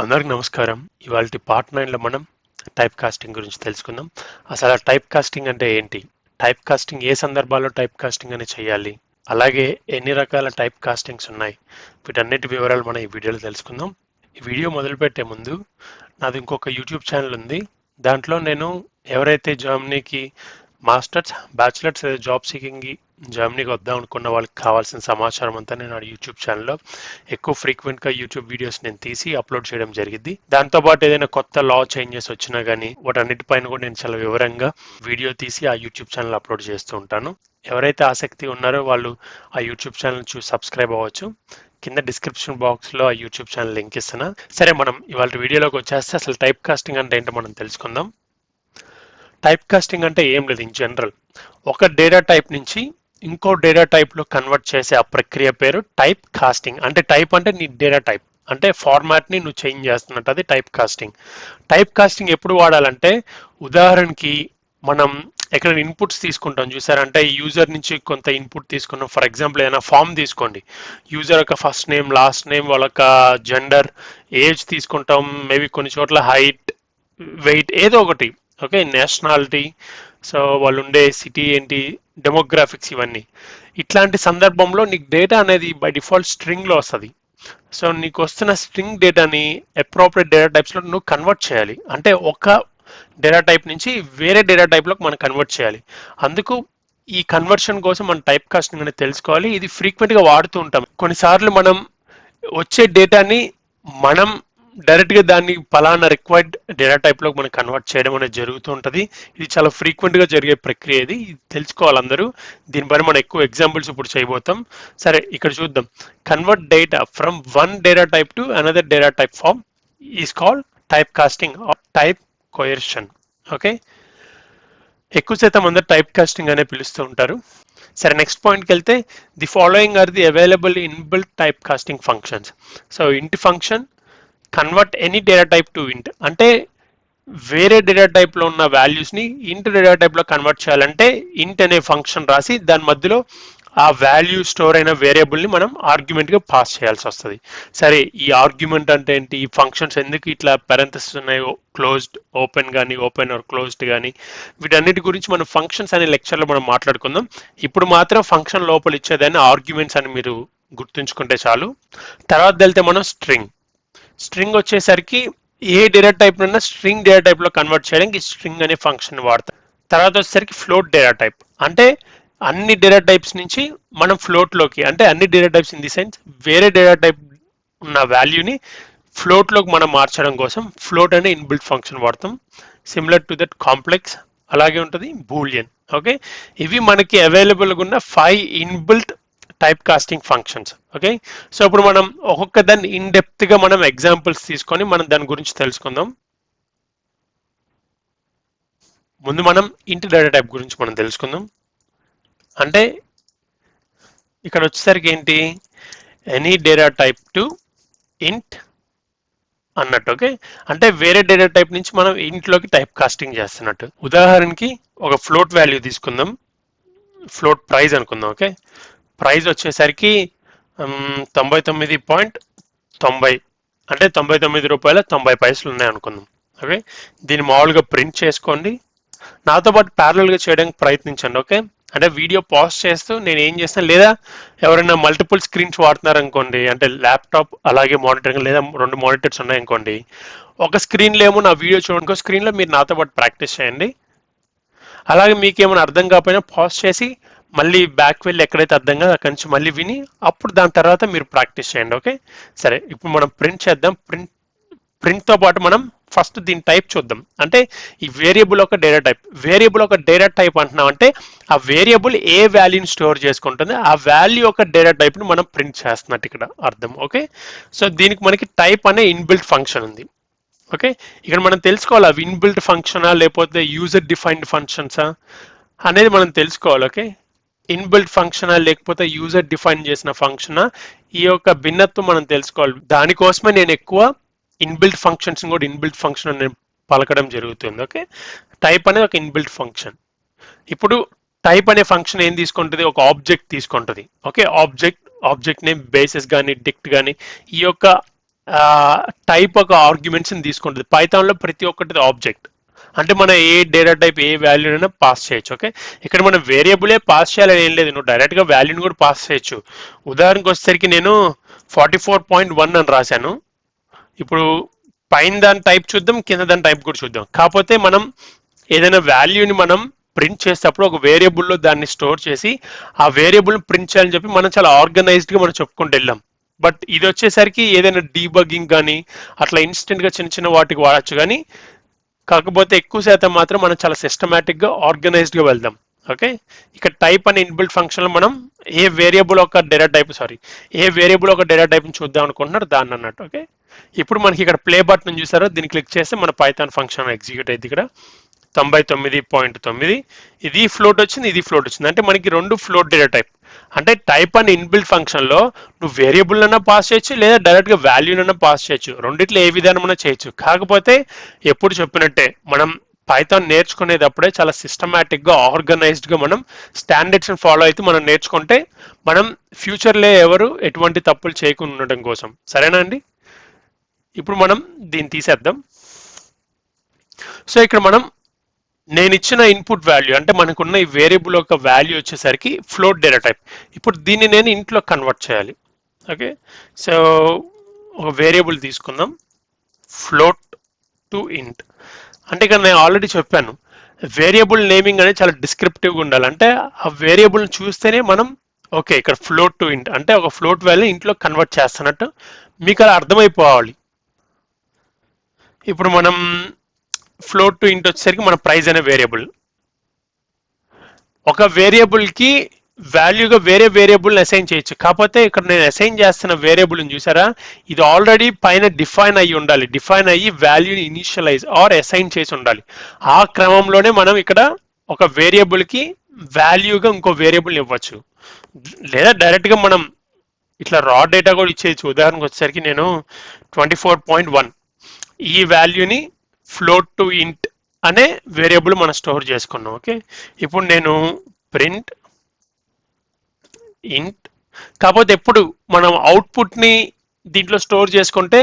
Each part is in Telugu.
అందరికి నమస్కారం. ఇవాల్టి పార్ట్ 9లో మనం టైప్ కాస్టింగ్ గురించి తెలుసుకుందాం. అసలు టైప్ కాస్టింగ్ అంటే ఏంటి, టైప్ కాస్టింగ్ ఏ సందర్భాల్లో టైప్ కాస్టింగ్ అని చేయాలి, అలాగే ఎన్ని రకాల టైప్ కాస్టింగ్స్ ఉన్నాయి, వీటన్నిటి వివరాలు మనం ఈ వీడియోలో తెలుసుకుందాం. ఈ వీడియో మొదలుపెట్టే ముందు నాది ఇంకొక యూట్యూబ్ ఛానల్ ఉంది. దాంట్లో నేను ఎవరైతే జర్మనీకి మాస్టర్స్ బ్యాచిలర్స్ జాబ్ సీకింగ్ జర్మనీకి వద్దాం అనుకున్న వాళ్ళకి కావాల్సిన సమాచారం అంతా నేను యూట్యూబ్ ఛానల్లో ఎక్కువ ఫ్రీక్వెంట్గా యూట్యూబ్ వీడియోస్ నేను తీసి అప్లోడ్ చేయడం జరిగింది. దాంతోపాటు ఏదైనా కొత్త లా చేంజెస్ వచ్చినా కానీ వాటన్నిటిపైన కూడా నేను చాలా వివరంగా వీడియో తీసి ఆ యూట్యూబ్ ఛానల్ అప్లోడ్ చేస్తూ ఉంటాను. ఎవరైతే ఆసక్తి ఉన్నారో వాళ్ళు ఆ యూట్యూబ్ ఛానల్ చూసి సబ్స్క్రైబ్ అవ్వచ్చు. కింద డిస్క్రిప్షన్ బాక్స్లో ఆ యూట్యూబ్ ఛానల్ లింక్ ఇస్తున్నా. సరే, మనం ఇవాళ వీడియోలోకి వచ్చేస్తే అసలు టైప్ కాస్టింగ్ అంటే ఏంటో మనం తెలుసుకుందాం. టైప్ కాస్టింగ్ అంటే ఏం లేదు, ఇన్ జనరల్ ఒక డేటా టైప్ నుంచి ఇంకో డేటా టైప్లో కన్వర్ట్ చేసే ఆ ప్రక్రియ పేరు టైప్ కాస్టింగ్. అంటే టైప్ అంటే నీ డేటా టైప్, అంటే ఫార్మాట్ని నువ్వు చేంజ్ చేస్తున్నట్టు, అది టైప్ కాస్టింగ్. టైప్ కాస్టింగ్ ఎప్పుడు వాడాలంటే, ఉదాహరణకి మనం ఎక్కడ ఇన్పుట్స్ తీసుకుంటాం చూసారంటే, యూజర్ నుంచి కొంత ఇన్పుట్ తీసుకున్నాం. ఫర్ ఎగ్జాంపుల్ ఏదైనా ఫామ్ తీసుకోండి, యూజర్ యొక్క ఫస్ట్ నేమ్, లాస్ట్ నేమ్, వాళ్ళ జెండర్, ఏజ్ తీసుకుంటాం, మేబీ కొన్ని చోట్ల హైట్, వెయిట్, ఏదో ఒకటి, ఓకే, నేషనాలిటీ, సో వాళ్ళు ఉండే సిటీ ఏంటి, డెమోగ్రాఫిక్స్, ఇవన్నీ. ఇట్లాంటి సందర్భంలో నీకు డేటా అనేది బై డిఫాల్ట్ స్ట్రింగ్లో వస్తుంది. సో నీకు వస్తున్న స్ట్రింగ్ డేటాని అప్రోప్రియట్ డేటా టైప్స్లో నువ్వు కన్వర్ట్ చేయాలి. అంటే ఒక డేటా టైప్ నుంచి వేరే డేటా టైప్లోకి మనం కన్వర్ట్ చేయాలి. అందుకు ఈ కన్వర్షన్ కోసం మనం టైప్ కాస్టింగ్ అనేది తెలుసుకోవాలి. ఇది ఫ్రీక్వెంట్గా వాడుతూ ఉంటాం. కొన్నిసార్లు మనం వచ్చే డేటాని మనం డైరెక్ట్గా దాన్ని పలానా రిక్వైర్డ్ డేటా టైప్లోకి మనం కన్వర్ట్ చేయడం అనేది జరుగుతూ ఉంటుంది. ఇది చాలా ఫ్రీక్వెంట్గా జరిగే ప్రక్రియ. ఇది తెలుసుకోవాలి అందరూ. దీనిపైన మనం ఎక్కువ ఎగ్జాంపుల్స్ ఇప్పుడు చేయబోతాం. సరే, ఇక్కడ చూద్దాం. Convert data from one data type to another data type form is called type casting or type coercion. Okay, ఎక్కువ శాతం అందరు టైప్ కాస్టింగ్ అనే పిలుస్తూ ఉంటారు. సరే, నెక్స్ట్ పాయింట్కి వెళ్తే, the following are the available inbuilt type casting functions. So int function convert any data type to int, అంటే వేరే డేటా టైప్లో ఉన్న వాల్యూస్ని ఇంట్ డేటా టైప్లో కన్వర్ట్ చేయాలంటే ఇంట్ అనే ఫంక్షన్ రాసి దాని మధ్యలో ఆ వాల్యూ స్టోర్ అయిన వేరియబుల్ని మనం ఆర్గ్యుమెంట్గా పాస్ చేయాల్సి వస్తుంది. సరే, ఈ ఆర్గ్యుమెంట్ అంటే ఏంటి, ఈ ఫంక్షన్స్ ఎందుకు ఇట్లా పారెంథసిస్ ఉన్నాయో, క్లోజ్డ్, ఓపెన్ కానీ, ఓపెన్ ఆర్ క్లోజ్డ్ కానీ, వీటన్నిటి గురించి మనం ఫంక్షన్స్ అనే లెక్చర్లో మనం మాట్లాడుకుందాం. ఇప్పుడు మాత్రం ఫంక్షన్ లోపల ఇచ్చేదాన్ని ఆర్గ్యుమెంట్స్ అని మీరు గుర్తుంచుకుంటే చాలు. తర్వాత వెళ్తే మనం స్ట్రింగ్ వచ్చేసరికి ఏ డేటా టైప్ నుండి స్ట్రింగ్ డేటా టైప్లో కన్వర్ట్ చేయడానికి స్ట్రింగ్ అనే ఫంక్షన్ వాడతాం. తర్వాత వచ్చేసరికి ఫ్లోట్ డేటా టైప్, అంటే అన్ని డేటా టైప్స్ నుంచి మనం ఫ్లోట్లోకి, అంటే అన్ని data types in the sense వేరే డేటా టైప్ ఉన్న వాల్యూని ఫ్లోట్లోకి మనం మార్చడం కోసం ఫ్లోట్ అనే ఇన్బిల్ట్ ఫంక్షన్ వాడతాం. సిమిలర్ టు దట్ కాంప్లెక్స్ అలాగే ఉంటుంది, బూలియన్. ఓకే, ఇవి మనకి అవైలబుల్గా ఉన్న 5 inbuilt type casting functions. Okay, so ఇప్పుడు మనం ఒక్కొక్క దాన్ని ఇన్ డెప్త్గా మనం ఎగ్జాంపుల్స్ తీసుకొని మనం దాని గురించి తెలుసుకుందాం. ముందు మనం ఇంట్ డేటా టైప్ గురించి మనం తెలుసుకుందాం. అంటే ఇక్కడ వచ్చేసరికి ఏంటి, ఎనీ డేటా టైప్ టు ఇంట్ అన్నట్టు. ఓకే, అంటే వేరే డేటా టైప్ నుంచి మనం ఇంట్లోకి టైప్ కాస్టింగ్ చేస్తున్నట్టు. ఉదాహరణకి ఒక ఫ్లోట్ వాల్యూ తీసుకుందాం, ఫ్లోట్ ప్రైజ్ అనుకుందాం. ఓకే, ప్రైజ్ వచ్చేసరికి 99.90, అంటే 99 రూపాయల 90 పైసలు ఉన్నాయి అనుకుందాం. ఓకే, దీన్ని మామూలుగా ప్రింట్ చేసుకోండి. నాతో పాటు ప్యారలల్గా చేయడానికి ప్రయత్నించండి. ఓకే, అంటే వీడియో పాజ్ చేస్తూ నేను ఏం చేస్తాను, లేదా ఎవరైనా మల్టిపుల్ స్క్రీన్స్ వాడుతున్నారు అనుకోండి, అంటే ల్యాప్టాప్ అలాగే మానిటర్, లేదా 2 మానిటర్స్ ఉన్నాయనుకోండి, ఒక స్క్రీన్లో ఏమో నా వీడియో చూడండి, ఇంకో స్క్రీన్లో మీరు నాతో పాటు ప్రాక్టీస్ చేయండి. అలాగే మీకు ఏమైనా అర్థం కాకపోయినా పాజ్ చేసి మళ్ళీ బ్యాక్ వెళ్ళి ఎక్కడైతే అర్థం కాదు అక్కడి నుంచి మళ్ళీ విని అప్పుడు దాని తర్వాత మీరు ప్రాక్టీస్ చేయండి. ఓకే, సరే, ఇప్పుడు మనం ప్రింట్ చేద్దాం. ప్రింట్తో పాటు మనం ఫస్ట్ దీని టైప్ చూద్దాం. అంటే ఈ వేరియబుల్ ఒక డేటా టైప్, వేరియబుల్ ఒక డేటా టైప్ అంటున్నాం అంటే ఆ వేరియబుల్ ఏ వాల్యూని స్టోర్ చేసుకుంటుంది, ఆ వాల్యూ ఒక డేటా టైప్ని మనం ప్రింట్ చేస్తున్నట్టు ఇక్కడ అర్థం. ఓకే, సో దీనికి మనకి టైప్ అనే ఇన్బిల్ట్ ఫంక్షన్ ఉంది. ఓకే, ఇక్కడ మనం తెలుసుకోవాలి అవి ఇన్బిల్ట్ ఫంక్షనా లేకపోతే యూజర్ డిఫైన్డ్ ఫంక్షన్సా అనేది మనం తెలుసుకోవాలి. ఓకే, ఇన్బిల్ట్ ఫంక్షనా లేకపోతే యూజర్ డిఫైన్ చేసిన ఫంక్షనా, ఈ యొక్క భిన్నత్వం మనం తెలుసుకోవాలి. దానికోసమే నేను ఎక్కువ ఇన్బిల్ట్ ఫంక్షన్స్ కూడా ఇన్బిల్ట్ ఫంక్షన్ అని పలకడం జరుగుతుంది. ఓకే, టైప్ అనేది ఒక ఇన్బిల్ట్ ఫంక్షన్. ఇప్పుడు టైప్ అనే ఫంక్షన్ ఏం తీసుకుంటుంది, ఒక ఆబ్జెక్ట్ తీసుకుంటుంది. ఓకే, ఆబ్జెక్ట్ నేమ్, బేసిస్ కానీ, డిక్ట్ కానీ, ఈ యొక్క టైప్ ఒక ఆర్గ్యుమెంట్స్ని తీసుకుంటుంది. పైథాన్లో ప్రతి ఒక్కటి ఆబ్జెక్ట్, అంటే మనం ఏ డేటా టైప్ ఏ వాల్యూనైనా పాస్ చేయొచ్చు. ఓకే, ఇక్కడ మనం వేరియబులే పాస్ చేయాలని ఏం లేదు, నువ్వు డైరెక్ట్గా వాల్యూని కూడా పాస్ చేయొచ్చు. ఉదాహరణకు వచ్చేసరికి నేను 44.1 అని రాశాను. ఇప్పుడు పైన దాని టైప్ చూద్దాం, కింద దాని టైప్ కూడా చూద్దాం. కాకపోతే మనం ఏదైనా వాల్యూని మనం ప్రింట్ చేసేటప్పుడు ఒక వేరియబుల్లో దాన్ని స్టోర్ చేసి ఆ వేరియబుల్ ప్రింట్ చేయాలని చెప్పి మనం చాలా ఆర్గనైజ్డ్గా మనం చెప్పుకుంటూ వెళ్ళాం. బట్ ఇది వచ్చేసరికి ఏదైనా డీబగ్గింగ్ కానీ అట్లా ఇన్స్టెంట్గా చిన్న చిన్న వాటికి వాడచ్చు, కానీ కాకపోతే ఎక్కువ శాతం మాత్రం మనం చాలా సిస్టమేటిక్గా ఆర్గనైజ్డ్గా వెళ్దాం. ఓకే, ఇక్కడ టైప్ అనే ఇన్బిల్ట్ ఫంక్షన్లో మనం ఏ వేరియబుల్ ఒక డేటా టైప్ ఏ వేరియబుల్ ఒక డేటా టైప్ని చూద్దాం అనుకుంటున్నారు దాన్ని అన్నట్టు. ఓకే, ఇప్పుడు మనకి ఇక్కడ ప్లే బటన్ చూసారో, దీన్ని క్లిక్ చేస్తే మన పైథాన్ ఫంక్షన్ ఎగ్జిక్యూట్ అయింది. ఇక్కడ 99.9 ఇది ఫ్లోట్ వచ్చింది, ఇది ఫ్లోట్ వచ్చింది, అంటే మనకి రెండు ఫ్లోట్ డేటా టైప్. అంటే టైప్ అని ఇన్బిల్ట్ ఫంక్షన్లో నువ్వు వేరియబుల్ అన్నా పాస్ చేయొచ్చు, లేదా డైరెక్ట్గా వాల్యూనన్నా పాస్ చేయొచ్చు. రెండిట్లో ఏ విధానమైనా చేయొచ్చు. కాకపోతే ఎప్పుడు చెప్పినట్టే మనం పైథాన్ నేర్చుకునేటప్పుడే చాలా సిస్టమేటిక్గా ఆర్గనైజ్డ్గా మనం స్టాండర్డ్స్ని ఫాలో అయితే మనం నేర్చుకుంటే మనం ఫ్యూచర్లో ఎవరు ఎటువంటి తప్పులు చేయకుండా ఉండడం కోసం. సరేనా అండి? ఇప్పుడు మనం దీన్ని తీసేద్దాం. సో ఇక్కడ మనం నేను ఇచ్చిన ఇన్పుట్ వాల్యూ అంటే మనకున్న ఈ వేరియబుల్ యొక్క వాల్యూ వచ్చేసరికి ఫ్లోట్ డేటా టైప్. ఇప్పుడు దీన్ని నేను ఇంట్లో కన్వర్ట్ చేయాలి. ఓకే, సో ఒక వేరియబుల్ తీసుకుందాం, ఫ్లోట్ టు ఇంట్. అంటే ఇక్కడ నేను ఆల్రెడీ చెప్పాను, వేరియబుల్ నేమింగ్ అనేది చాలా డిస్క్రిప్టివ్గా ఉండాలి. అంటే ఆ వేరియబుల్ని చూస్తేనే మనం ఓకే ఇక్కడ ఫ్లోట్ టు ఇంట్ అంటే ఒక ఫ్లోట్ వాల్యూ ఇంట్లో కన్వర్ట్ చేస్తున్నట్టు మీకు అలా అర్థమైపోవాలి. ఇప్పుడు మనం ఫ్లోట్ టు ఇంట్ వచ్చేసరికి మన ప్రైస్ అనే వేరియబుల్, ఒక వేరియబుల్కి వాల్యూగా వేరే వేరియబుల్ని అసైన్ చేయొచ్చు. కాకపోతే ఇక్కడ నేను అసైన్ చేస్తున్న వేరియబుల్ని చూసారా, ఇది ఆల్రెడీ పైన డిఫైన్ అయ్యి ఉండాలి. డిఫైన్ అయ్యి వాల్యూని ఇనిషియలైజ్ ఆర్ అసైన్ చేసి ఉండాలి. ఆ క్రమంలోనే మనం ఇక్కడ ఒక వేరియబుల్కి వాల్యూగా ఇంకో వేరియబుల్ ఇవ్వచ్చు, లేదా డైరెక్ట్గా మనం ఇట్లా రా డేటా కూడా ఇచ్చేయచ్చు. ఉదాహరణకు వచ్చేసరికి నేను 24.1 ఈ వాల్యూని ఫ్లోట్ టు ఇంట్ అనే వేరియబుల్ మనం స్టోర్ చేసుకున్నాం. ఓకే, ఇప్పుడు నేను ప్రింట్ ఇంట్, కాకపోతే ఎప్పుడు మనం అవుట్పుట్ని దీంట్లో స్టోర్ చేసుకుంటే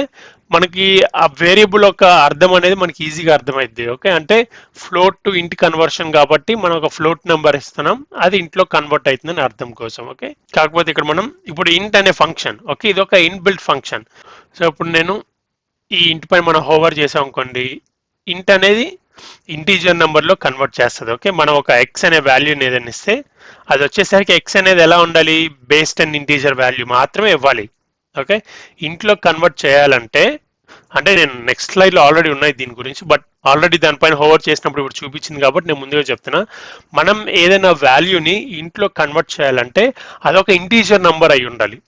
మనకి ఆ వేరియబుల్ యొక్క అర్థం అనేది మనకి ఈజీగా అర్థమైద్ది. ఓకే, అంటే ఫ్లోట్ టు ఇంట్ కన్వర్షన్ కాబట్టి మనం ఒక ఫ్లోట్ నెంబర్ ఇస్తున్నాం, అది ఇంట్లో కన్వర్ట్ అవుతుందని అర్థం కోసం. ఓకే, కాకపోతే ఇక్కడ మనం ఇప్పుడు ఇంట్ అనే ఫంక్షన్, ఓకే ఇది ఒక ఇన్బిల్ట్ ఫంక్షన్. సో ఇప్పుడు నేను ఈ ఇంట్ పైన మనం హోవర్ చేసాం అనుకోండి, ఇంట్ అనేది ఇంటీజర్ నెంబర్లో కన్వర్ట్ చేస్తుంది. ఓకే, మనం ఒక ఎక్స్ అనే వాల్యూని ఏదైనా ఇస్తే అది వచ్చేసరికి ఎక్స్ అనేది ఎలా ఉండాలి, బేస్ 10 ఇంటీజర్ వాల్యూ మాత్రమే ఇవ్వాలి. ఓకే, ఇంట్లో కన్వర్ట్ చేయాలంటే అంటే నేను నెక్స్ట్ స్లైడ్లో ఆల్రెడీ ఉన్నాయి దీని గురించి, బట్ ఆల్రెడీ దానిపైన హోవర్ చేసినప్పుడు ఇప్పుడు చూపించింది కాబట్టి నేను ముందుగా చెప్తున్నా. మనం ఏదైనా వాల్యూని ఇంట్లో కన్వర్ట్ చేయాలంటే అదొక ఇంటీజర్ నెంబర్ అయి ఉండాలి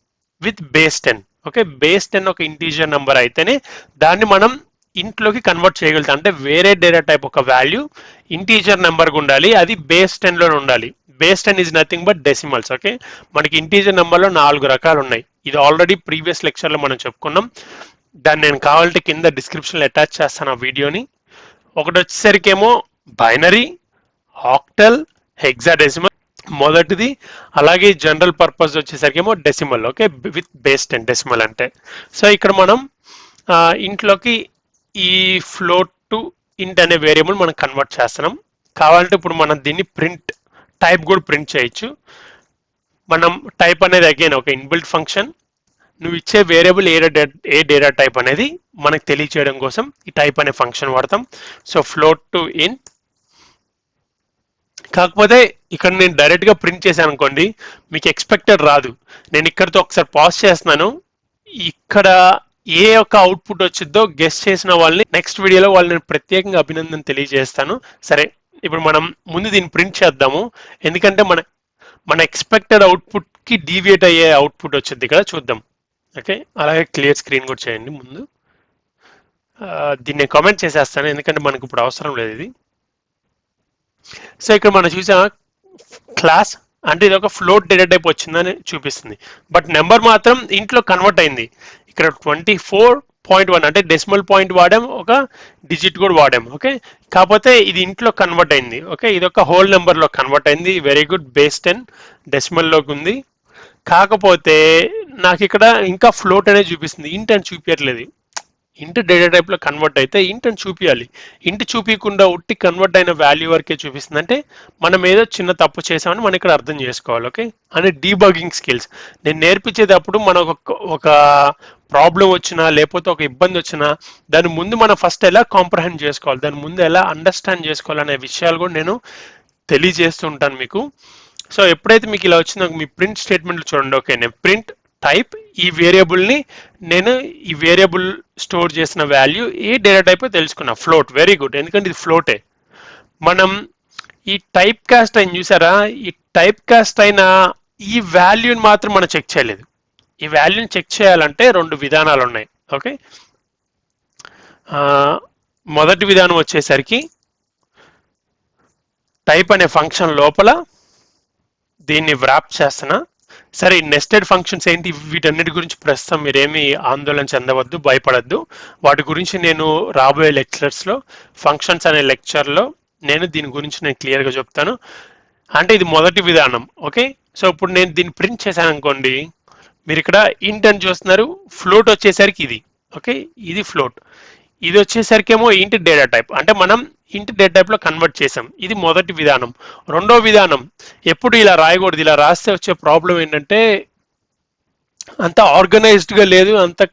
విత్ బేస్ 10. ఓకే, బేస్ 10 ఒక ఇంటీజర్ నెంబర్ అయితేనే దాన్ని మనం ఇంట్లోకి కన్వర్ట్ చేయగలుగుతాం. అంటే వేరే డేటా టైప్ ఒక వాల్యూ ఇంటీజర్ నెంబర్గా ఉండాలి, అది బేస్ 10లో ఉండాలి. Base 10 is nothing but decimals. Okay, మనకి ఇంటీజర్ నెంబర్లో 4 రకాలు ఉన్నాయి. ఇది ఆల్రెడీ ప్రీవియస్ లెక్చర్లో మనం చెప్పుకున్నాం. దాన్ని నేను కావాలంటే కింద డిస్క్రిప్షన్లో అటాచ్ చేస్తాను ఆ వీడియోని. ఒకటి వచ్చేసరికి ఏమో బైనరీ, ఆక్టల్, హెక్సాడెసిమల్ మొదటిది, అలాగే జనరల్ పర్పస్ వచ్చేసరికి ఏమో decimal. Okay, with base 10 decimal అంటే. సో ఇక్కడ మనం ఇంట్లోకి ఈ ఫ్లోట్ టు ఇంట్ అనే వేరియబుల్ మనం కన్వర్ట్ చేస్తున్నాం. కావాలంటే ఇప్పుడు మనం దీన్ని ప్రింట్ టైప్ కూడా ప్రింట్ చేయొచ్చు. మనం టైప్ అనేది అగైన్ ఒక ఇన్బిల్ట్ ఫంక్షన్, నువ్వు ఇచ్చే వేరియబుల్ ఏ డేటా టైప్ అనేది మనకు తెలియచేయడం కోసం ఈ టైప్ అనే ఫంక్షన్ వాడతాం. సో ఫ్లోట్ టు ఇంట్. కాకపోతే ఇక్కడ నేను డైరెక్ట్గా ప్రింట్ చేశాను అనుకోండి, మీకు ఎక్స్పెక్టెడ్ రాదు. నేను ఇక్కడితో ఒకసారి పాజ్ చేస్తున్నాను, ఇక్కడ ఏ యొక్క అవుట్పుట్ వచ్చిందో గెస్ చేసిన వాళ్ళని నెక్స్ట్ వీడియోలో వాళ్ళని ప్రత్యేకంగా అభినందన తెలియజేస్తాను. సరే, ఇప్పుడు మనం ముందు దీన్ని ప్రింట్ చేద్దాము, ఎందుకంటే మన ఎక్స్పెక్టెడ్ అవుట్పుట్కి డీవియేట్ అయ్యే అవుట్పుట్ వచ్చింది ఇక్కడ చూద్దాం. ఓకే, అలాగే క్లియర్ స్క్రీన్ కూడా చేయండి ముందు. దీన్ని కామెంట్ చేసేస్తాను ఎందుకంటే మనకు ఇప్పుడు అవసరం లేదు ఇది. సో ఇక్కడ మనం చూసా క్లాస్ అంటే ఇది ఒక ఫ్లోట్ డేటా టైప్ వచ్చిందని చూపిస్తుంది, బట్ నెంబర్ మాత్రం ఇంట్లో కన్వర్ట్ అయింది. ఇక్కడ 24.1 అంటే డెసిమల్ పాయింట్ వాడాం, ఒక డిజిట్ కూడా వాడాం. ఓకే, కాకపోతే ఇది ఇంట్లో కన్వర్ట్ అయింది. ఓకే, ఇది ఒక హోల్ నెంబర్లో కన్వర్ట్ అయింది. వెరీ గుడ్, బేస్ 10 డెసిమల్లోకి ఉంది. కాకపోతే నాకు ఇక్కడ ఇంకా ఫ్లోట్ అనేది చూపిస్తుంది, ఇంట్ అని చూపించట్లేదు. ఇంట్ డేటా టైప్లో కన్వర్ట్ అయితే ఇంట్ అని చూపించాలి. ఇంట్ చూపించకుండా ఉట్టి కన్వర్ట్ అయిన వాల్యూ వరకే చూపిస్తుంది అంటే మనం ఏదో చిన్న తప్పు చేసామని మనం ఇక్కడ అర్థం చేసుకోవాలి. ఓకే, అంటే డీబగింగ్ స్కిల్స్ నేను నేర్పించేటప్పుడు మనకు ఒక ప్రాబ్లం వచ్చినా లేకపోతే ఒక ఇబ్బంది వచ్చినా దాని ముందు మనం ఫస్ట్ ఎలా కాంప్రహెండ్ చేసుకోవాలి, దాని ముందు ఎలా అండర్స్టాండ్ చేసుకోవాలనే విషయాలు కూడా నేను తెలియజేస్తూ ఉంటాను మీకు. సో ఎప్పుడైతే మీకు ఇలా వచ్చిందో మీ ప్రింట్ స్టేట్మెంట్లు చూడండి. ఓకే, నేను ప్రింట్ టైప్ ఈ వేరియబుల్ని నేను ఈ వేరియబుల్ స్టోర్ చేసిన వాల్యూ ఏ డేటా టైప్ తెలుసుకున్నా, ఫ్లోట్. వెరీ గుడ్, ఎందుకంటే ఇది ఫ్లోటే. మనం ఈ టైప్ కాస్ట్ అయిన చూసారా, ఈ టైప్ కాస్ట్ అయిన ఈ వాల్యూని మాత్రం మనం చెక్ చేయలేదు. ఈ వాల్యూని చెక్ చేయాలంటే రెండు విధానాలు ఉన్నాయి. ఓకే, మొదటి విధానం వచ్చేసరికి టైప్ అనే ఫంక్షన్ లోపల దీన్ని వ్రాప్ చేస్తున్నా. సరే, నెస్టెడ్ ఫంక్షన్స్ ఏంటి, వీటన్నిటి గురించి ప్రస్తుతం మీరేమీ ఆందోళన చెందవద్దు, భయపడద్దు. వాటి గురించి నేను రాబోయే లెక్చర్స్లో, ఫంక్షన్స్ అనే లెక్చర్లో నేను దీని గురించి నేను క్లియర్గా చెప్తాను. అంటే ఇది మొదటి విధానం. ఓకే, సో ఇప్పుడు నేను దీన్ని ప్రింట్ చేశాను అనుకోండి, మీరు ఇక్కడ ఇంట్ అని చూస్తున్నారు, ఫ్లోట్ వచ్చేసరికి ఇది. ఓకే, ఇది ఫ్లోట్. ఇది వచ్చేసరికి ఏమో ఇంట్ డేటా టైప్, అంటే మనం ఇంట్ డేటా టైప్లో కన్వర్ట్ చేసాం. ఇది మొదటి విధానం. రెండో విధానం ఎప్పుడు ఇలా రాయకూడదు. ఇలా రాస్తే వచ్చే ప్రాబ్లం ఏంటంటే అంత ఆర్గనైజ్డ్గా లేదు, అంత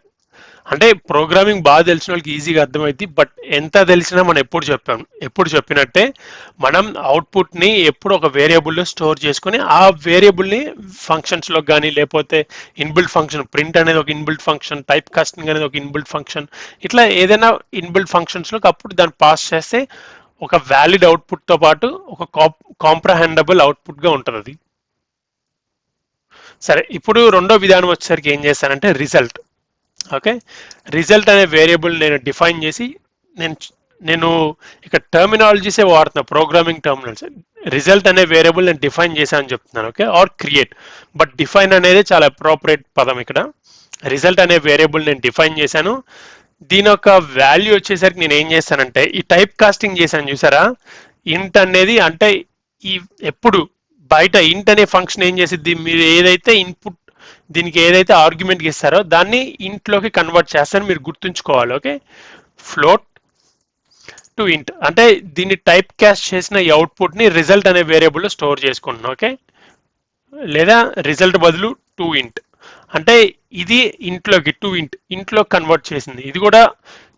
అంటే ప్రోగ్రామింగ్ బాగా తెలిసిన వాళ్ళకి ఈజీగా అర్థమైంది. బట్ ఎంత తెలిసినా మనం ఎప్పుడు చెప్పినట్టే మనం అవుట్పుట్ని ఎప్పుడు ఒక వేరియబుల్లో స్టోర్ చేసుకొని ఆ వేరియబుల్ని ఫంక్షన్స్లో కానీ లేకపోతే ఇన్బిల్ట్ ఫంక్షన్, ప్రింట్ అనేది ఒక ఇన్బిల్ట్ ఫంక్షన్, టైప్ కాస్టింగ్ అనేది ఒక ఇన్బిల్ట్ ఫంక్షన్, ఇట్లా ఏదైనా ఇన్బిల్ట్ ఫంక్షన్స్లోకి అప్పుడు దాన్ని పాస్ చేస్తే ఒక వ్యాలిడ్ అవుట్పుట్తో పాటు ఒక కాంప్రహెండబుల్ అవుట్పుట్గా ఉంటుంది అది. సరే, ఇప్పుడు రెండో విధానం వచ్చేసరికి ఏం చేస్తానంటే రిజల్ట్. ఓకే, రిజల్ట్ అనే వేరియబుల్ నేను డిఫైన్ చేసి నేను ఇక్కడ టర్మినాలజీసే వాడుతున్నా, ప్రోగ్రామింగ్ టర్మినాలజీ. రిజల్ట్ అనే వేరియబుల్ నేను డిఫైన్ చేశాను చెప్తున్నాను. Okay, are create, but define అనేది చాలా అప్రోప్రియేట్ పదం ఇక్కడ. రిజల్ట్ అనే వేరియబుల్ నేను డిఫైన్ చేశాను. దీని యొక్క వాల్యూ వచ్చేసరికి నేను ఏం చేస్తానంటే ఈ టైప్ కాస్టింగ్ చేశాను చూసారా, ఇంట్ అనేది అంటే ఈ ఎప్పుడు బయట ఇంట్ అనే ఫంక్షన్ ఏం చేసిద్ది, మీరు ఏదైతే ఇన్పుట్ దీనికి ఏదైతే ఆర్గ్యుమెంట్ ఇస్తారో దాన్ని ఇంట్లోకి కన్వర్ట్ చేస్తారని మీరు గుర్తుంచుకోవాలి. ఓకే, ఫ్లోట్ టు ఇంట్ అంటే దీన్ని టైప్ కాస్ట్ చేసిన ఈ అవుట్పుట్ని రిజల్ట్ అనే వేరియబుల్లో స్టోర్ చేసుకుంటున్నాం. ఓకే, లేదా రిజల్ట్ బదులు టు ఇంట్ అంటే ఇది ఇంట్లోకి టు ఇంట్లో కన్వర్ట్ చేసింది. ఇది కూడా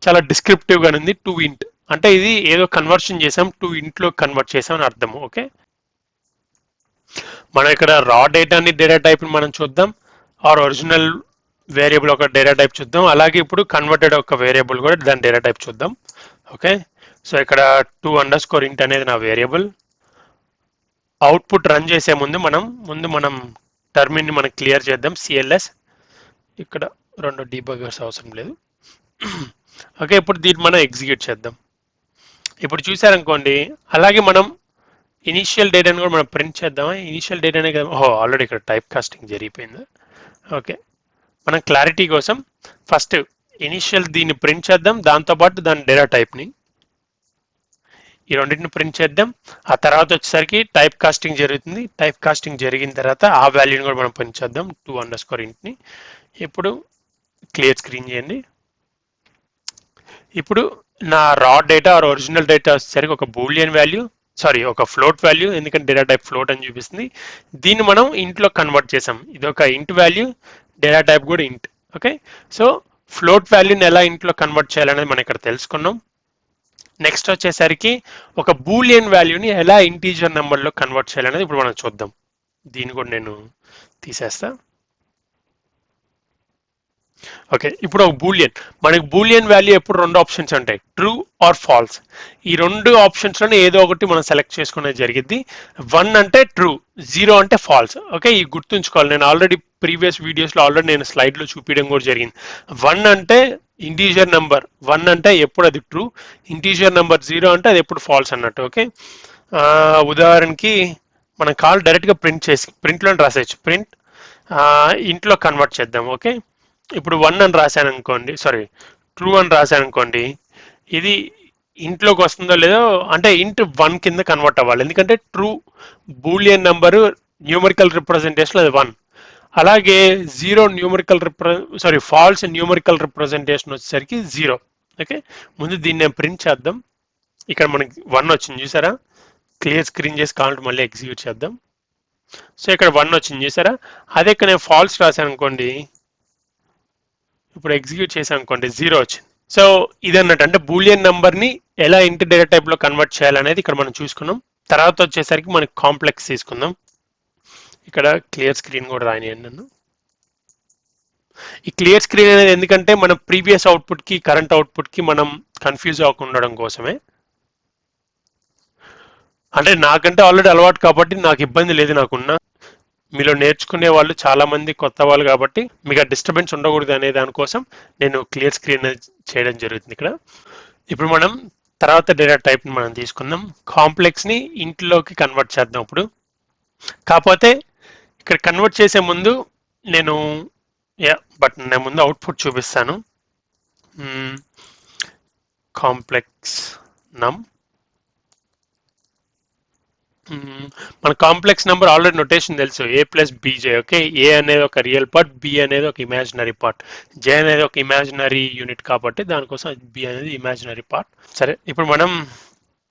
చాలా డిస్క్రిప్టివ్గా ఉంది. టు ఇంట్ అంటే ఇది ఏదో కన్వర్షన్ చేసాం, టు ఇంట్లో కన్వర్ట్ చేసాం అని అర్థము. ఓకే, మనం ఇక్కడ రా డేటాని డేటా టైప్ని మనం చూద్దాం, ఆర్ ఒరిజినల్ వేరియబుల్ ఒక డేటా టైప్ చూద్దాం, అలాగే ఇప్పుడు కన్వర్టెడ్ ఒక వేరియబుల్ కూడా దాని డేటా టైప్ చూద్దాం. ఓకే, సో ఇక్కడ _int అనేది నా వేరియబుల్. అవుట్పుట్ రన్ చేసే ముందు మనం టర్మిన్ని మనం క్లియర్ చేద్దాం, CLS. ఇక్కడ రెండు డీబగర్స్ అవసరం లేదు. ఓకే, ఇప్పుడు దీన్ని మనం ఎగ్జిక్యూట్ చేద్దాం. ఇప్పుడు చూసారనుకోండి, అలాగే మనం ఇనీషియల్ డేటాని కూడా మనం ప్రింట్ చేద్దామా. ఇనీషియల్ డేటానే కదా, ఆల్రెడీ ఇక్కడ టైప్ కాస్టింగ్ జరిగిపోయింది. ఓకే, మనం క్లారిటీ కోసం ఫస్ట్ ఇనీషియల్ దీన్ని ప్రింట్ చేద్దాం, దాంతోపాటు దాని డేటా టైప్ని, ఈ రెండింటిని ప్రింట్ చేద్దాం. ఆ తర్వాత వచ్చేసరికి టైప్ కాస్టింగ్ జరుగుతుంది. టైప్ కాస్టింగ్ జరిగిన తర్వాత ఆ వాల్యూని కూడా మనం ప్రింట్ చేద్దాం, _int. ఇప్పుడు క్లియర్ స్క్రీన్ చేయండి. ఇప్పుడు నా రా డేటా ఆర్ ఒరిజినల్ డేటా వచ్చేసరికి ఒక బూలియన్ వాల్యూ, ఒక ఫ్లోట్ వాల్యూ, ఎందుకంటే డేటా టైప్ ఫ్లోట్ అని చూపిస్తుంది. దీన్ని మనం ఇంట్లో కన్వర్ట్ చేసాం, ఇది ఒక ఇంట్ వాల్యూ, డేటా టైప్ కూడా ఇంట్. ఓకే, సో ఫ్లోట్ వాల్యూని ఎలా ఇంట్లో కన్వర్ట్ చేయాలనేది మనం ఇక్కడ తెలుసుకున్నాం. నెక్స్ట్ వచ్చేసరికి ఒక బూలియన్ వాల్యూని ఎలా ఇంటీజర్ నెంబర్లో కన్వర్ట్ చేయాలనేది ఇప్పుడు మనం చూద్దాం. దీన్ని కూడా నేను తీసేస్తా. ఓకే, ఇప్పుడు ఒక బూలియన్, మనకి బూలియన్ వాల్యూ ఎప్పుడు రెండు ఆప్షన్స్ ఉంటాయి, ట్రూ ఆర్ ఫాల్స్. ఈ రెండు ఆప్షన్స్లోనే ఏదో ఒకటి మనం సెలెక్ట్ చేసుకునేది జరిగింది. 1 అంటే ట్రూ, 0 అంటే ఫాల్స్. ఓకే, ఈ గుర్తుంచుకోవాలి. నేను ఆల్రెడీ ప్రీవియస్ వీడియోస్లో నేను స్లైడ్లో చూపించడం కూడా జరిగింది. 1 అంటే ఇంటీజర్ నెంబర్, 1 అంటే ఎప్పుడు అది ట్రూ, ఇంటీజర్ నెంబర్ 0 అంటే అది ఎప్పుడు ఫాల్స్ అన్నట్టు. ఓకే, ఉదాహరణకి మనం కాల్ డైరెక్ట్గా ప్రింట్లో రాసేయచ్చు, ప్రింట్ ఇంట్లో కన్వర్ట్ చేద్దాం. ఓకే, ఇప్పుడు 1 అని రాశాను అనుకోండి, ట్రూ అని రాశాను అనుకోండి, ఇది ఇంట్లోకి వస్తుందో లేదో అంటే ఇంట్ 1 కింద కన్వర్ట్ అవ్వాలి, ఎందుకంటే true boolean number numerical representation అది 1. అలాగే zero numerical false numerical representation వచ్చేసరికి 0. ఓకే, ముందు దీన్ని నేను ప్రింట్ చేద్దాం. ఇక్కడ మనకి 1 వచ్చింది చూసారా, క్లియర్ స్క్రీన్ చేసి కావాలంటే మళ్ళీ ఎగ్జిక్యూట్ చేద్దాం. సో ఇక్కడ 1 వచ్చింది చూసారా, అదే ఇక్కడ నేను ఫాల్స్ రాశాను అనుకోండి, ఇప్పుడు ఎగ్జిక్యూట్ చేశాను అనుకోండి 0 వచ్చింది. సో ఇది అన్నట్టు అంటే బూలియన్ నెంబర్ని ఎలా ఇంటి డేటా టైప్లో కన్వర్ట్ చేయాలనేది ఇక్కడ మనం చూసుకున్నాం. తర్వాత వచ్చేసరికి మనకి కాంప్లెక్స్ తీసుకుందాం. ఇక్కడ క్లియర్ స్క్రీన్ కూడా రానియండి నన్ను. ఈ క్లియర్ స్క్రీన్ అనేది ఎందుకంటే మనం ప్రీవియస్ అవుట్పుట్కి కరెంట్ అవుట్పుట్కి మనం కన్ఫ్యూజ్ అవ్వకుండా ఉండడం కోసమే. అంటే నాకంటే ఆల్రెడీ అలవాటు కాబట్టి నాకు ఇబ్బంది లేదు. నాకున్న మీలో నేర్చుకునే వాళ్ళు చాలా మంది కొత్త వాళ్ళు కాబట్టి మీకు డిస్టర్బెన్స్ ఉండకూడదు అనే దానికోసం నేను క్లియర్ స్క్రీన్ చేయడం జరుగుతుంది ఇక్కడ. ఇప్పుడు మనం తర్వాత డేటా టైప్ని మనం తీసుకుందాం. కాంప్లెక్స్ని ఇంట్లోకి కన్వర్ట్ చేద్దాం ఇప్పుడు. కాకపోతే ఇక్కడ కన్వర్ట్ చేసే ముందు నేను ముందు అవుట్పుట్ చూపిస్తాను. కాంప్లెక్స్ నమ్, మన కాంప్లెక్స్ నెంబర్ ఆల్రెడీ నొటేషన్ తెలుసు, a ప్లస్ బీజే. ఓకే, ఏ అనేది ఒక రియల్ పార్ట్, బి అనేది ఒక ఇమాజినరీ పార్ట్, జే అనేది ఒక ఇమాజినరీ యూనిట్ కాబట్టి దానికోసం బి అనేది ఇమాజినరీ పార్ట్. సరే, ఇప్పుడు మనం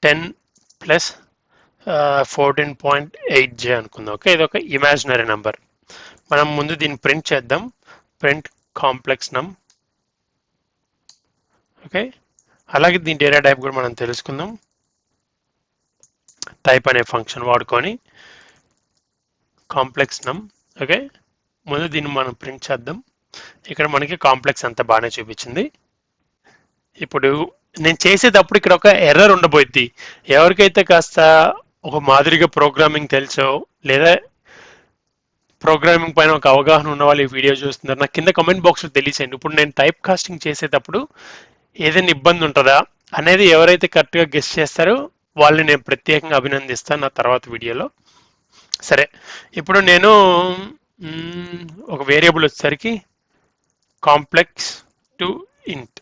10 ప్లస్ 14.8j అనుకుందాం. ఓకే, ఇది ఒక ఇమాజినరీ నెంబర్. మనం ముందు దీన్ని ప్రింట్ చేద్దాం. ప్రింట్ కాంప్లెక్స్ నమ్. ఓకే, అలాగే దీని డేటా టైప్ కూడా మనం తెలుసుకుందాం. టైప్ అనే ఫంక్షన్ వాడుకొని కాంప్లెక్స్ నమ్. ఓకే, ముందు దీన్ని మనం ప్రింట్ చేద్దాం. ఇక్కడ మనకి కాంప్లెక్స్ అంతా బాగానే చూపించింది. ఇప్పుడు నేను చేసేటప్పుడు ఇక్కడ ఒక ఎర్రర్ ఉండబోద్ది. ఎవరికైతే కాస్త ఒక మాదిరిగా ప్రోగ్రామింగ్ తెలుసో లేదా ప్రోగ్రామింగ్ పైన ఒక అవగాహన ఉన్న వాళ్ళు ఈ వీడియో చూస్తున్నారు, నాకు కింద కమెంట్ బాక్స్లో తెలియచేయండి. ఇప్పుడు నేను టైప్ కాస్టింగ్ చేసేటప్పుడు ఏదైనా ఇబ్బంది ఉంటుందా అనేది ఎవరైతే కరెక్ట్గా గెస్ చేస్తారో వాళ్ళని నేను ప్రత్యేకంగా అభినందిస్తాను నా తర్వాత వీడియోలో. సరే, ఇప్పుడు నేను ఒక వేరియబుల్ వచ్చేసరికి కాంప్లెక్స్ టు ఇంట్,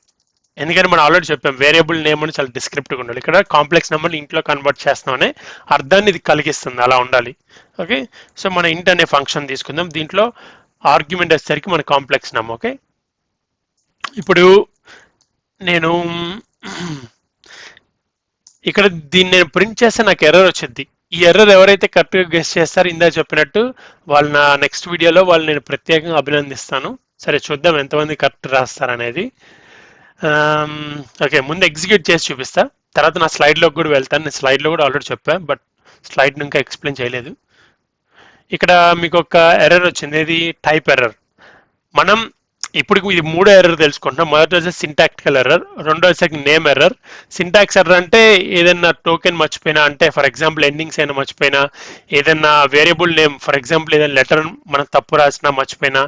ఎందుకంటే మనం ఆల్రెడీ చెప్పాం వేరియబుల్ నేమ్ అని చాలా డిస్క్రిప్టివ్గా ఉండాలి. ఇక్కడ కాంప్లెక్స్ నెంబర్ని ఇంట్లో కన్వర్ట్ చేస్తామనే అర్థాన్ని ఇది కలిగిస్తుంది, అలా ఉండాలి. ఓకే, సో మన ఇంట్ అనే ఫంక్షన్ తీసుకుందాం. దీంట్లో ఆర్గ్యుమెంట్ వచ్చేసరికి మన కాంప్లెక్స్ నెంబర్. ఓకే, ఇప్పుడు నేను ఇక్కడ దీన్ని నేను ప్రింట్ చేస్తే నాకు ఎర్రర్ వచ్చింది. ఈ ఎర్రర్ ఎవరైతే కరెక్ట్గా గెస్ చేస్తారో ఇందా చెప్పినట్టు వాళ్ళు నా నెక్స్ట్ వీడియోలో వాళ్ళు నేను ప్రత్యేకంగా అభినందిస్తాను. సరే, చూద్దాం ఎంతమంది కరెక్ట్ రాస్తారనేది. ఓకే, ముందు ఎగ్జిక్యూట్ చేసి చూపిస్తా, తర్వాత నా స్లైడ్లోకి కూడా వెళ్తాను. నేను స్లైడ్లో కూడా ఆల్రెడీ చెప్పాను, బట్ స్లైడ్ ఇంకా ఎక్స్ప్లెయిన్ చేయలేదు. ఇక్కడ మీకు ఒక ఎర్రర్ వచ్చింది, ఇది టైప్ ఎర్రర్. మనం ఇప్పుడు ఇది 3 ఎర్రర్ తెలుసుకుంటున్నాం. మొదటి వచ్చేసి సింటాక్టికల్ ఎర్రర్, రెండో వచ్చేసి నేమ్ ఎర్రర్. సింటాక్స్ ఎర్రర్ అంటే ఏదైనా టోకెన్ మర్చిపోయినా, అంటే ఫర్ ఎగ్జాంపుల్ ఎండింగ్స్ అయినా మర్చిపోయినా, ఏదైనా వేరియబుల్ నేమ్ ఫర్ ఎగ్జాంపుల్ ఏదైనా లెటర్ మనం తప్పు రాసినా మర్చిపోయినా,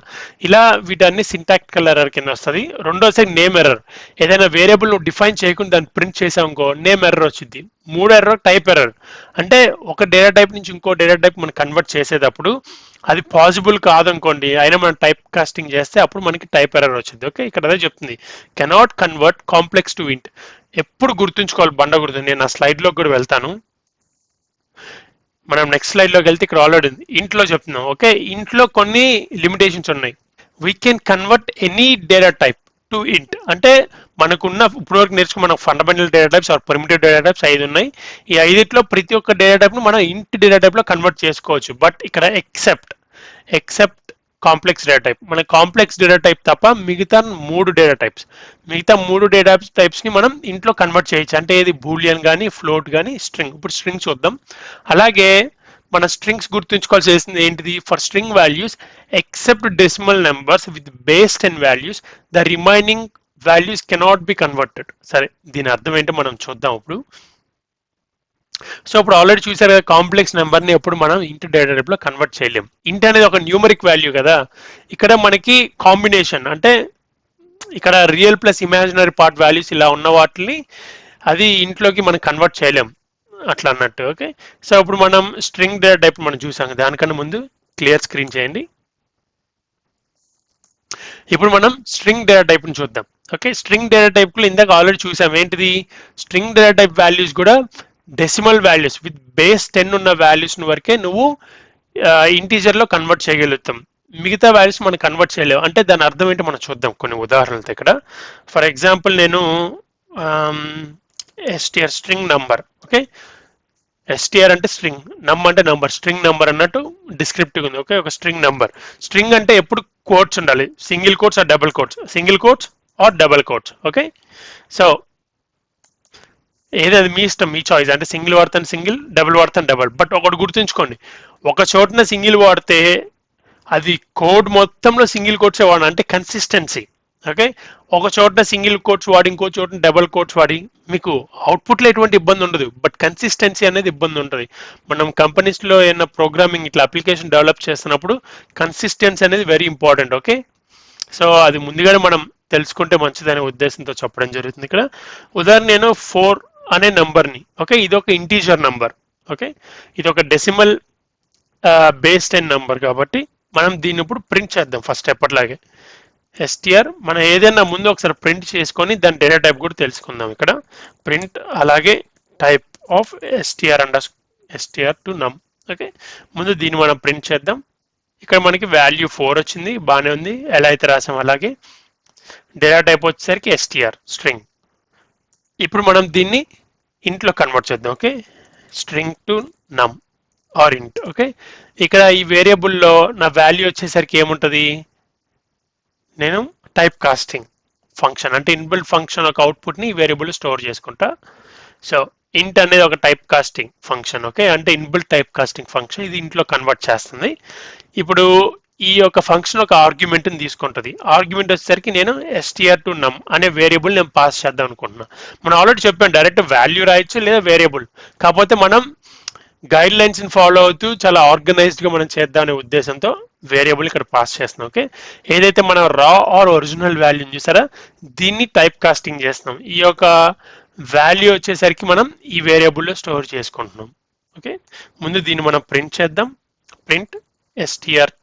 ఇలా వీటన్ని సింటాక్టికల్ ఎర్రర్ కింద వస్తుంది. రెండో వచ్చేసి నేమ్ ఎర్రర్, ఏదైనా వేరియబుల్ నువ్వు డిఫైన్ చేయకుండా దాన్ని ప్రింట్ చేసామనుకో నేమ్ ఎర్రర్ వచ్చింది. 3 ఎర్రర్ టైప్ ఎర్రర్, అంటే ఒక డేటా టైప్ నుంచి ఇంకో డేటా టైప్ మనం కన్వర్ట్ చేసేటప్పుడు అది పాసిబుల్ కాదనుకోండి, అయినా మనం టైప్ కాస్టింగ్ చేస్తే అప్పుడు మనకి టైప్ ఎర్రర్ వచ్చింది. ఓకే, ఇక్కడ అదే చెప్తుంది, కెనాట్ కన్వర్ట్ కాంప్లెక్స్ టు ఇంట్. ఎప్పుడు గుర్తుంచుకోవాలి, బండ గుర్తు. నేను ఆ స్లైడ్లోకి కూడా వెళ్తాను. మనం నెక్స్ట్ స్లైడ్లోకి వెళ్తే ఇక్కడ ఆల్రెడీ ఉంది ఇంట్లో చెప్తున్నాం. ఓకే, ఇంట్లో కొన్ని లిమిటేషన్స్ ఉన్నాయి. We can convert any data type to int, అంటే మనకున్న ఇప్పటివరకు నేర్చుకున్న మన fundamental data types or primitive data types 5 ఉన్నాయి. ఈ 5లో ప్రతి ఒక్క డేటా టైప్ను మనం ఇంట్ డేటా టైప్లో కన్వర్ట్ చేసుకోవచ్చు. బట్ ఇక్కడ ఎక్సెప్ట్ కాంప్లెక్స్ డేటా టైప్, మన కాంప్లెక్స్ డేటా టైప్ తప్ప మిగతా 3 డేటా టైప్స్ని మనం ఇంట్లో కన్వర్ట్ చేయొచ్చు. అంటే ఇది బూలియన్ కానీ, ఫ్లోట్ కానీ, స్ట్రింగ్. ఇప్పుడు స్ట్రింగ్ చూద్దాం. అలాగే మన స్ట్రింగ్స్ గుర్తుంచుకోవాల్సింది ఏంటిది, for string values except decimal numbers with base 10 values the remaining values cannot be converted. సరే, దీని అర్థం ఏంటో మనం చూద్దాం ఇప్పుడు. సో ఇప్పుడు ఆల్రెడీ చూసారు కదా, కాంప్లెక్స్ నెంబర్ని ఎప్పుడు మనం ఇంట్ డేటా టైప్లో కన్వర్ట్ చేయలేం. ఇంట్ అనేది ఒక న్యూమరిక్ వాల్యూ కదా, ఇక్కడ మనకి కాంబినేషన్, అంటే ఇక్కడ real plus imaginary part values ఇలా ఉన్న వాటిని అది ఇంట్లోకి మనం కన్వర్ట్ చేయలేం అట్లా అన్నట్టు. ఓకే, సో ఇప్పుడు మనం స్ట్రింగ్ డేటా టైప్ మనం చూసాం, దానికన్నా ముందు క్లియర్ స్క్రీన్ చేయండి. ఇప్పుడు మనం స్ట్రింగ్ డేటా టైప్ని చూద్దాం. ఓకే, స్ట్రింగ్ డేటా టైప్లో ఇందాక ఆల్రెడీ చూసాం, ఏంటిది స్ట్రింగ్ డేటా టైప్ వాల్యూస్ కూడా డెసిమల్ వాల్యూస్ విత్ బేస్ 10 ఉన్న వాల్యూస్ వరకే నువ్వు ఇంటీజర్లో కన్వర్ట్ చేయగలుగుతాం. మిగతా వాల్యూస్ మనం కన్వర్ట్ చేయలేము. అంటే దాని అర్థం ఏంటో మనం చూద్దాం కొన్ని ఉదాహరణలతో ఇక్కడ. ఫర్ ఎగ్జాంపుల్ నేను STR string number, okay, STR అంటే స్ట్రింగ్, నమ్ అంటే నంబర్, స్ట్రింగ్ నంబర్ అన్నట్టు డిస్క్రిప్టివ్ ఉంది. ఓకే, ఒక స్ట్రింగ్ నంబర్. స్ట్రింగ్ అంటే ఎప్పుడు కోట్స్ ఉండాలి, single quotes or double quotes, single quotes or double quotes. Okay, so ఏది అది మీ ఇష్టం, మీ చాయిస్. అంటే సింగిల్ వాడతాను సింగిల్, డబుల్ వాడతాను డబుల్. బట్ ఒకటి గుర్తుంచుకోండి, ఒక చోటన సింగిల్ వాడితే అది కోడ్ మొత్తంలో సింగిల్ కోట్సే వాడాలి, అంటే కన్సిస్టెన్సీ. ఓకే, ఒక చోట సింగిల్ కోట్స్ వాడి ఇంకో చోట డబుల్ కోట్స్ వాడి మీకు అవుట్పుట్లో ఎటువంటి ఇబ్బంది ఉండదు, బట్ కన్సిస్టెన్సీ అనేది ఇబ్బంది ఉంటుంది. మనం కంపెనీస్లో ఏమైనా ప్రోగ్రామింగ్ ఇట్లా అప్లికేషన్ డెవలప్ చేస్తున్నప్పుడు కన్సిస్టెన్సీ అనేది వెరీ ఇంపార్టెంట్. ఓకే, సో అది ముందుగానే మనం తెలుసుకుంటే మంచిదనే ఉద్దేశంతో చెప్పడం జరుగుతుంది ఇక్కడ. ఉదాహరణ నేను 4 అనే నంబర్ని, ఓకే, ఇది ఒక ఇంటీజర్ నంబర్, ఓకే, ఇది ఒక డెసిమల్ బేస్ 10 నంబర్ కాబట్టి మనం దీన్ని ఇప్పుడు ప్రింట్ చేద్దాం ఫస్ట్ ఎప్పటిలాగే. ఎస్టిఆర్ మనం ఏదైనా ముందు ఒకసారి ప్రింట్ చేసుకొని దాని డేటా టైప్ కూడా తెలుసుకుందాం ఇక్కడ. ప్రింట్ అలాగే టైప్ ఆఫ్ ఎస్టిఆర్ టు నమ్. ఓకే, ముందు దీన్ని మనం ప్రింట్ చేద్దాం. ఇక్కడ మనకి వాల్యూ 4 వచ్చింది, బాగానే ఉంది, ఎలా అయితే రాసాం అలాగే. డేటా టైప్ వచ్చేసరికి ఎస్టిఆర్ స్ట్రింగ్. ఇప్పుడు మనం దీన్ని ఇంట్లో కన్వర్ట్ చేద్దాం. ఓకే, స్ట్రింగ్ టు నమ్ ఆర్ ఇంట్. ఓకే, ఇక్కడ ఈ వేరియబుల్లో నా వాల్యూ వచ్చేసరికి ఏముంటుంది, నేను టైప్ కాస్టింగ్ ఫంక్షన్ అంటే ఇన్బిల్ట్ ఫంక్షన్ ఒక అవుట్పుట్ని ఈ వేరియబుల్ స్టోర్ చేసుకుంటా. సో ఇంట్ అనేది ఒక టైప్ కాస్టింగ్ ఫంక్షన్. ఓకే, అంటే ఇన్బిల్ట్ టైప్ కాస్టింగ్ ఫంక్షన్, ఇది ఇంట్లో కన్వర్ట్ చేస్తుంది. ఇప్పుడు ఈ యొక్క ఫంక్షన్ ఒక ఆర్గ్యుమెంట్ని తీసుకుంటుంది. ఆర్గ్యుమెంట్ వచ్చేసరికి నేను ఎస్టిఆర్ టు నమ్ అనే వేరియబుల్ నేను పాస్ చేద్దాం అనుకుంటున్నా. మనం ఆల్రెడీ చెప్పాను డైరెక్ట్ వాల్యూ రాయొచ్చు లేదా వేరియబుల్, కాకపోతే మనం గైడ్ లైన్స్ ని ఫాలో అవుతూ చాలా ఆర్గనైజ్డ్ గా మనం చేద్దాం అనే ఉద్దేశంతో వేరియబుల్ ఇక్కడ పాస్ చేస్తున్నాం. ఓకే, ఏదైతే మనం రా ఆర్ ఒరిజినల్ వాల్యూ చూసారా, దీన్ని టైప్ కాస్టింగ్ చేస్తున్నాం. ఈ యొక్క వాల్యూ వచ్చేసరికి మనం ఈ వేరియబుల్లో స్టోర్ చేసుకుంటున్నాం. ఓకే, ముందు దీన్ని మనం ప్రింట్ చేద్దాం. ప్రింట్ ఎస్టిఆర్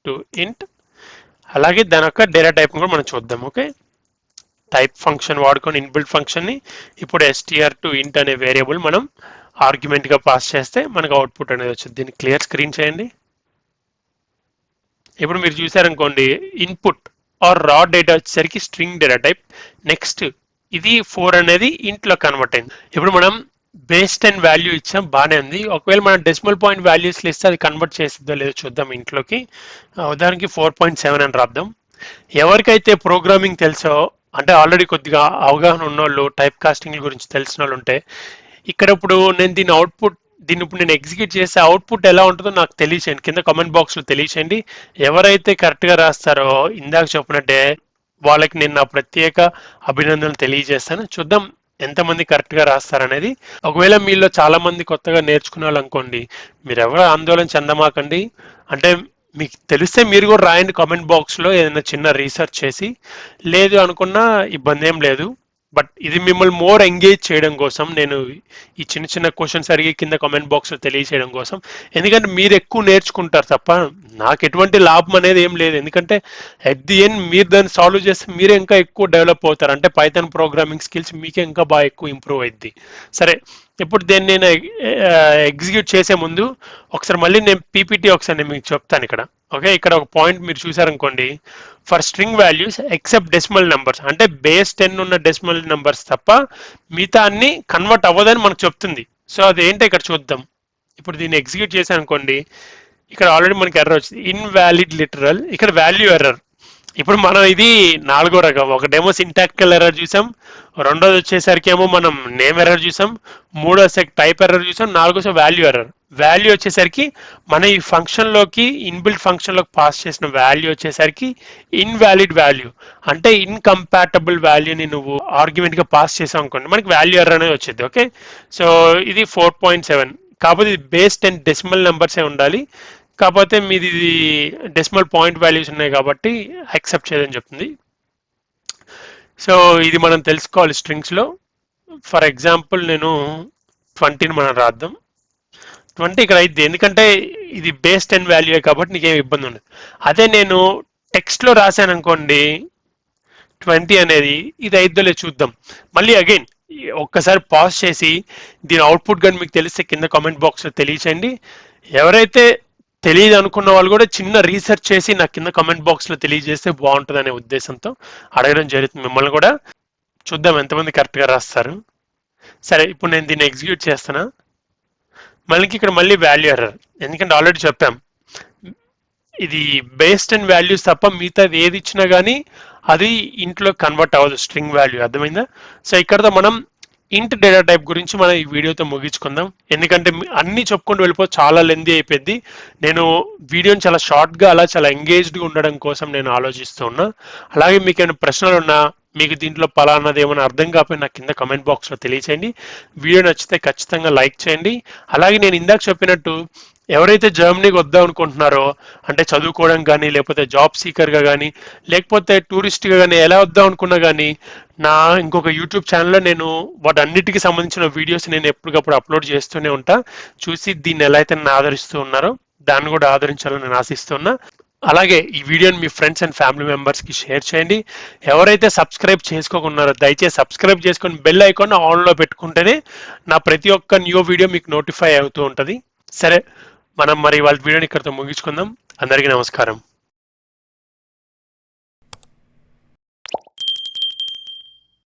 టు ఇంట్, అలాగే దాని యొక్క డేటా టైప్ కూడా మనం చూద్దాం. ఓకే, టైప్ ఫంక్షన్ వాడుకొని ఇన్బిల్ట్ ఫంక్షన్ ని ఇప్పుడు ఎస్టిఆర్ టు ఇంట్ అనే వేరియబుల్ మనం ఆర్గ్యుమెంట్ గా పాస్ చేస్తే మనకు అవుట్పుట్ అనేది వచ్చింది. దీన్ని క్లియర్ స్క్రీన్ చేయండి. ఇప్పుడు మీరు చూసారనుకోండి, ఇన్పుట్ ఆర్ రా డేటా వచ్చేసరికి స్ట్రింగ్ డేటా టైప్. నెక్స్ట్ ఇది 4 అనేది ఇంట్లో కన్వర్ట్ అయింది. ఇప్పుడు మనం బేస్ 10 వాల్యూ ఇచ్చాం, బాగానే ఉంది. ఒకవేళ మనం డెసిమల్ పాయింట్ వాల్యూస్లో ఇస్తే అది కన్వర్ట్ చేస్తుందో లేదో చూద్దాం ఇంట్లోకి. ఉదాహరణకి 4.7 అని రాద్దాం. ఎవరికైతే ప్రోగ్రామింగ్ తెలుసో, అంటే ఆల్రెడీ కొద్దిగా అవగాహన ఉన్నోళ్ళు, టైప్ కాస్టింగ్ గురించి తెలిసిన వాళ్ళు ఉంటే, ఇక్కడ ఇప్పుడు నేను దీన్ని ఇప్పుడు నేను ఎగ్జిక్యూట్ చేసే అవుట్పుట్ ఎలా ఉంటుందో నాకు తెలియచేయండి, కింద కామెంట్ బాక్స్లో తెలియచేయండి. ఎవరైతే కరెక్ట్గా రాస్తారో ఇందాక చెప్పినట్టే వాళ్ళకి నేను నా ప్రత్యేక అభినందనలు తెలియజేస్తాను. చూద్దాం ఎంతమంది కరెక్ట్గా రాస్తారనేది. ఒకవేళ మీలో చాలా మంది కొత్తగా నేర్చుకునే వాళ్ళు అనుకోండి, మీరు ఎవరు ఆందోళన చెందమాకండి. అంటే మీకు తెలిస్తే మీరు కూడా రాయండి కామెంట్ బాక్స్లో, ఏదైనా చిన్న రీసెర్చ్ చేసి. లేదు అనుకున్నా ఇబ్బంది ఏం లేదు. బట్ ఇది మిమ్మల్ని మోర్ ఎంగేజ్ చేయడం కోసం నేను ఈ చిన్న చిన్న క్వశ్చన్స్ అడిగి కింద కామెంట్ బాక్స్లో తెలియచేయడం కోసం. ఎందుకంటే మీరు ఎక్కువ నేర్చుకుంటారు తప్ప నాకు ఎటువంటి లాభం అనేది ఏం లేదు. ఎందుకంటే ఎట్ ది ఎండ్ మీరు దాన్ని సాల్వ్ చేస్తే మీరే ఇంకా ఎక్కువ డెవలప్ అవుతారు. అంటే పైథాన్ ప్రోగ్రామింగ్ స్కిల్స్ మీకే ఇంకా బాగా ఎక్కువ ఇంప్రూవ్ అయింది. సరే, ఇప్పుడు దీన్ని నేను ఎగ్జిక్యూట్ చేసే ముందు ఒకసారి మళ్ళీ నేను పీపీటీ ఒకసారి నేను మీకు చెప్తాను ఇక్కడ. ఓకే, ఇక్కడ ఒక పాయింట్ మీరు చూసారనుకోండి, for string values except decimal numbers, అంటే బేస్ 10 ఉన్న డెసిమల్ నెంబర్స్ తప్ప మిగతా అన్ని కన్వర్ట్ అవ్వదని మనకు చెప్తుంది. సో అదేంటో ఇక్కడ చూద్దాం. ఇప్పుడు దీన్ని ఎగ్జిక్యూట్ చేశాను అనుకోండి, ఇక్కడ ఆల్రెడీ మనకి ఎర్రర్ వచ్చింది, ఇన్వాలిడ్ లిటరల్, ఇక్కడ వాల్యూ ఎర్రర్. ఇప్పుడు మనం ఇది 4వ రకం. ఒకటేమో సింటాక్టికల్ ఎర్రర్ చూసాం, రెండోది వచ్చేసరికి ఏమో మనం నేమ్ ఎర్రర్ చూసాం, మూడోది టైప్ ఎర్రర్ చూసాం, నాలుగోది వాల్యూ ఎర్రర్. వాల్యూ వచ్చేసరికి మన ఈ ఫంక్షన్లోకి ఇన్బిల్ట్ ఫంక్షన్లోకి పాస్ చేసిన వాల్యూ వచ్చేసరికి ఇన్వాలిడ్ వాల్యూ, అంటే ఇన్కంపాటబుల్ వాల్యూని నువ్వు ఆర్గ్యుమెంట్గా పాస్ చేసావు అనుకోండి, మనకి వాల్యూ ఎర్రర్ అనేది వచ్చింది. ఓకే, సో ఇది 4.7, కాకపోతే ఇది బేస్ 10 డెసిమల్ నెంబర్సే ఉండాలి. కాకపోతే మీది డెసిమల్ పాయింట్ వాల్యూస్ ఉన్నాయి కాబట్టి యాక్సెప్ట్ చేయదని చెప్తుంది. సో ఇది మనం తెలుసుకోవాలి స్ట్రింగ్స్లో. ఫర్ ఎగ్జాంపుల్ నేను 20ని మనం రాద్దాం. 20 ఇక్కడ అయితే, ఎందుకంటే ఇది బేస్ 10 వాల్యూ కాబట్టి నీకేం ఇబ్బంది ఉండదు. అదే నేను టెక్స్ట్లో రాశాను అనుకోండి 20 అనేది, ఇది అయిద్దో లేదు చూద్దాం. మళ్ళీ అగైన్ ఒక్కసారి పాజ్ చేసి దీని అవుట్పుట్ కానీ మీకు తెలిస్తే కింద కామెంట్ బాక్స్లో తెలియచేయండి. ఎవరైతే తెలియదు అనుకున్న వాళ్ళు కూడా చిన్న రీసెర్చ్ చేసి నా కింద కామెంట్ బాక్స్లో తెలియజేస్తే బాగుంటుంది అనే ఉద్దేశంతో అడగడం జరుగుతుంది మిమ్మల్ని కూడా. చూద్దాం ఎంతమంది కరెక్ట్గా రాస్తారు. సరే, ఇప్పుడు నేను దీన్ని ఎగ్జిక్యూట్ చేస్తానా. మళ్ళీ వాల్యూ ఎర్రర్, ఎందుకంటే ఆల్రెడీ చెప్పాం ఇది బేస్డ్ అండ్ వాల్యూస్ తప్ప మిగతా ఏది ఇచ్చినా కానీ అది ఇంట్లో కన్వర్ట్ అవ్వదు, స్ట్రింగ్ వాల్యూ. అర్థమైందా? సో ఇక్కడతో మనం ఇంట్ డేటా టైప్ గురించి మనం ఈ వీడియోతో ముగించుకుందాం, ఎందుకంటే అన్ని చెప్పుకుంటూ వెళ్ళిపోతే చాలా లెందీ అయిపోద్ది. నేను వీడియోని చాలా షార్ట్గా అలా చాలా ఎంగేజ్డ్గా ఉండడం కోసం నేను ఆలోచిస్తూ ఉన్నా. అలాగే మీకు ఏమైనా ప్రశ్నలు ఉన్నా, మీకు దీంట్లో పలానాది ఏమైనా అర్థం కాకపోయినా నాకు కింద కమెంట్ బాక్స్లో తెలియచేయండి. వీడియో నచ్చితే ఖచ్చితంగా లైక్ చేయండి. అలాగే నేను ఇందాక చెప్పినట్టు ఎవరైతే జర్మనీకి వద్దాం అనుకుంటున్నారో, అంటే చదువుకోవడం కానీ, లేకపోతే జాబ్ సీకర్గా కానీ, లేకపోతే టూరిస్ట్గా కానీ, ఎలా వద్దాం అనుకున్నా కానీ, నా ఇంకొక యూట్యూబ్ ఛానల్లో నేను వాటన్నిటికీ సంబంధించిన వీడియోస్ నేను ఎప్పటికప్పుడు అప్లోడ్ చేస్తూనే ఉంటా. చూసి దీన్ని ఎలా అయితే నన్ను ఆదరిస్తూ ఉన్నారో దాన్ని కూడా ఆదరించాలని నేను ఆశిస్తున్నా. అలాగే ఈ వీడియోని మీ ఫ్రెండ్స్ అండ్ ఫ్యామిలీ మెంబర్స్కి షేర్ చేయండి. ఎవరైతే సబ్స్క్రైబ్ చేసుకోకున్నారో దయచేసి సబ్స్క్రైబ్ చేసుకొని బెల్ ఐకాన్ ఆన్లో పెట్టుకుంటేనే నా ప్రతి ఒక్క న్యూ వీడియో మీకు నోటిఫై అవుతూ ఉంటుంది. సరే, మనం మరి వాళ్ళ వీడియోని ఇక్కడితో ముగించుకుందాం. అందరికీ నమస్కారం.